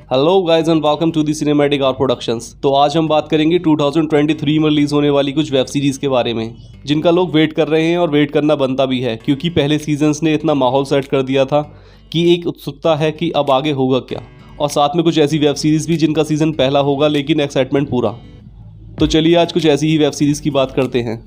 Hello guys and welcome to the cinematic R productions. तो आज हम बात करेंगे 2023 में रिलीज़ होने वाली कुछ वेब सीरीज़ के बारे में जिनका लोग वेट कर रहे हैं और वेट करना बनता भी है, क्योंकि पहले सीजन्स ने इतना माहौल सेट कर दिया था कि एक उत्सुकता है कि अब आगे होगा क्या, और साथ में कुछ ऐसी वेब सीरीज़ भी जिनका सीज़न पहला होगा लेकिन एक्साइटमेंट पूरा। तो चलिए आज कुछ ऐसी ही वेब सीरीज़ की बात करते हैं।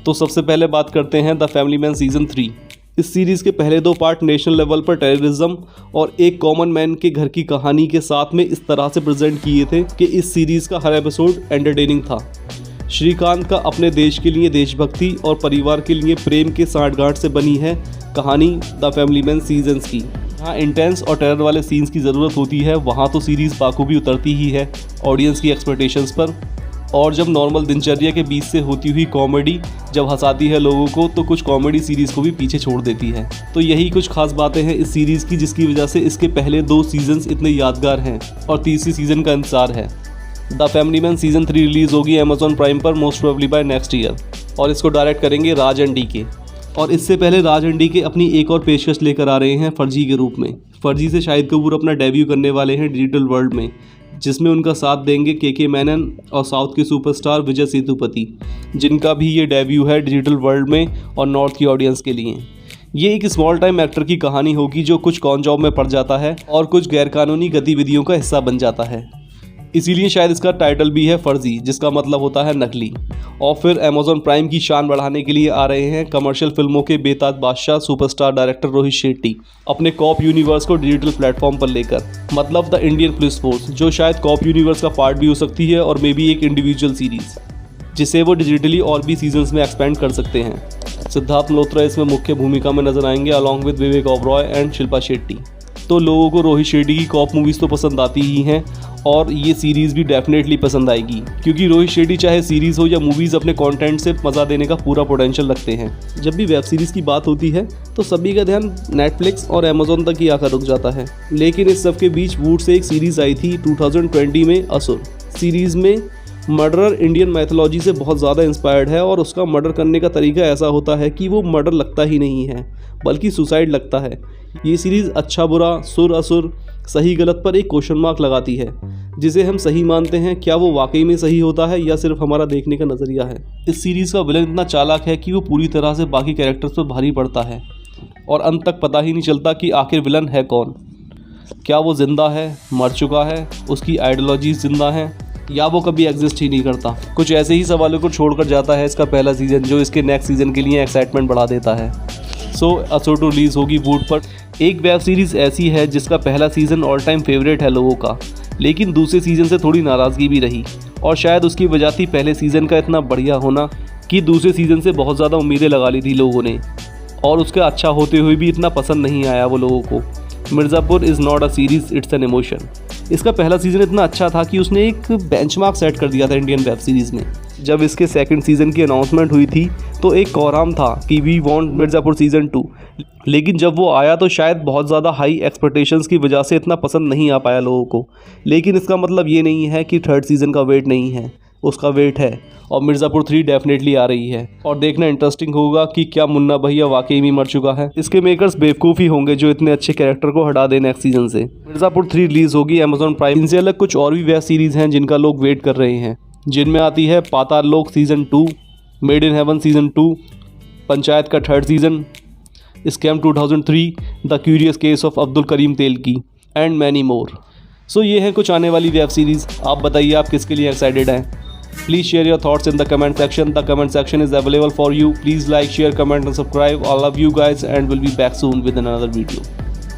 तो सबसे पहले बात करते हैं द फैमिली मैन सीज़न 3। इस सीरीज़ के पहले 2 पार्ट नेशनल लेवल पर टेररिज्म और एक कॉमन मैन के घर की कहानी के साथ में इस तरह से प्रेजेंट किए थे कि इस सीरीज़ का हर एपिसोड एंटरटेनिंग था। श्रीकांत का अपने देश के लिए देशभक्ति और परिवार के लिए प्रेम के सांठगांठ से बनी है कहानी द फैमिली मैन सीजन्स की। जहाँ इंटेंस और टेरर वाले सीन्स की ज़रूरत होती है वहाँ तो सीरीज़ बाखूबी उतरती ही है ऑडियंस की एक्सपेक्टेशंस पर। और जब नॉर्मल दिनचर्या के बीच से होती हुई कॉमेडी जब हंसाती है लोगों को, तो कुछ कॉमेडी सीरीज़ को भी पीछे छोड़ देती है। तो यही कुछ खास बातें हैं इस सीरीज़ की, जिसकी वजह से इसके पहले 2 सीजन्स इतने यादगार हैं और तीसरी सीज़न का इंतजार है। The family man season 3 release होगी अमेजॉन प्राइम पर most probably bye next year, और इसको डायरेक्ट करेंगे राज एंड डीके। और इससे पहले राज एंड डीके अपनी एक और पेशकश लेकर आ रहे हैं फर्जी के रूप में। फर्जी से शाहिद कपूर अपना डेब्यू करने वाले हैं डिजिटल वर्ल्ड में, जिसमें उनका साथ देंगे के मैनन और साउथ के सुपरस्टार विजय सेतुपति, जिनका भी ये डेब्यू है डिजिटल वर्ल्ड में और नॉर्थ की ऑडियंस के लिए। ये एक स्मॉल टाइम एक्टर की कहानी होगी जो कुछ कॉन जॉब में पड़ जाता है और कुछ गैरकानूनी गतिविधियों का हिस्सा बन जाता है। इसीलिए शायद इसका टाइटल भी है फर्जी, जिसका मतलब होता है नकली। और फिर अमेजॉन प्राइम की शान बढ़ाने के लिए आ रहे हैं कमर्शियल फिल्मों के बेताज बादशाह सुपरस्टार डायरेक्टर रोहित शेट्टी अपने कॉप यूनिवर्स को डिजिटल प्लेटफॉर्म पर लेकर, मतलब द इंडियन पुलिस फोर्स, जो शायद कॉप यूनिवर्स का पार्ट भी हो सकती है और मे बी एक इंडिविजुअल सीरीज़ जिसे वो डिजिटली और भी सीजन्स में एक्सपेंड कर सकते हैं। सिद्धार्थ मल्होत्रा इसमें मुख्य भूमिका में नजर आएंगे along with Vivek Oberoi and Shilpa Shetty. तो लोगों को रोहित शेट्टी की कॉप मूवीज़ तो पसंद आती ही हैं और ये सीरीज़ भी डेफिनेटली पसंद आएगी, क्योंकि रोहित शेट्टी चाहे सीरीज़ हो या मूवीज़ अपने कंटेंट से मज़ा देने का पूरा पोटेंशियल रखते हैं। जब भी वेब सीरीज़ की बात होती है तो सभी का ध्यान नेटफ्लिक्स और अमेजोन तक ही आकर रुक जाता है, लेकिन इस सब के बीच वूड से एक सीरीज़ आई थी 2020 में, असुर। सीरीज़ में मर्डरर इंडियन मैथोलॉजी से बहुत ज़्यादा इंस्पायर्ड है और उसका मर्डर करने का तरीका ऐसा होता है कि वो मर्डर लगता ही नहीं है बल्कि सुसाइड लगता है। ये सीरीज़ अच्छा बुरा, सुर असुर, सही गलत पर एक क्वेश्चन मार्क लगाती है, जिसे हम सही मानते हैं। क्या वो वाकई में सही होता है या सिर्फ हमारा देखने का नज़रिया है। इस सीरीज़ का विलन इतना चालाक है कि वो पूरी तरह से बाकी कैरेक्टर्स पर भारी पड़ता है और अंत तक पता ही नहीं चलता कि आखिर विलन है कौन। क्या वो जिंदा है, मर चुका है, उसकी आइडियोलॉजीज जिंदा है, या वो कभी एग्जिस्ट ही नहीं करता। कुछ ऐसे ही सवालों को छोड़कर जाता है इसका पहला सीज़न, जो इसके नेक्स्ट सीज़न के लिए एक्साइटमेंट बढ़ा देता है। सो असुर 2 रिलीज़ होगी वूड पर। एक वेब सीरीज़ ऐसी है जिसका पहला सीज़न ऑल टाइम फेवरेट है लोगों का, लेकिन दूसरे सीज़न से थोड़ी नाराज़गी भी रही, और शायद उसकी वजह थी पहले सीज़न का इतना बढ़िया होना कि दूसरे सीज़न से बहुत ज़्यादा उम्मीदें लगा ली थी लोगों ने, और उसका अच्छा होते हुए भी इतना पसंद नहीं आया वो लोगों को। Mirzapur is not a series, it's an emotion. इसका पहला सीज़न इतना अच्छा था कि उसने एक बेंचमार्क सेट कर दिया था इंडियन वेब सीरीज़ में। जब इसके सेकंड सीज़न की अनाउंसमेंट हुई थी तो एक कोहराम था कि वी वांट मिर्ज़ापुर सीज़न 2, लेकिन जब वो आया तो शायद बहुत ज़्यादा हाई एक्सपेक्टेशंस की वजह से इतना पसंद नहीं आ पाया लोगों को। लेकिन इसका मतलब ये नहीं है कि थर्ड सीज़न का वेट नहीं है, उसका वेट है, और मिर्ज़ापुर 3 डेफिनेटली आ रही है। और देखना इंटरेस्टिंग होगा कि क्या मुन्ना भैया वाकई में मर चुका है। इसके मेकर्स बेवकूफ़ ही होंगे जो इतने अच्छे कैरेक्टर को हटा दें नेक्स्ट सीजन से। मिर्ज़ापुर 3 रिलीज़ होगी अमेजॉन प्राइम। इनसे अलग कुछ और भी वेब सीरीज़ हैं जिनका लोग वेट कर रहे हैं, जिनमें आती है Paatal Lok season 2, made in heaven season 2, Panchayat का 3rd season, scam 2003, the curious case of Abdul Karim Telgi and many more. So ये हैं कुछ आने वाली वेब सीरीज़। आप बताइए आप किसके लिए एक्साइटेड हैं। Please share your thoughts in the comment section. The comment section is available for you. Please like, share, comment and subscribe. I love you guys and we'll be back soon with another video.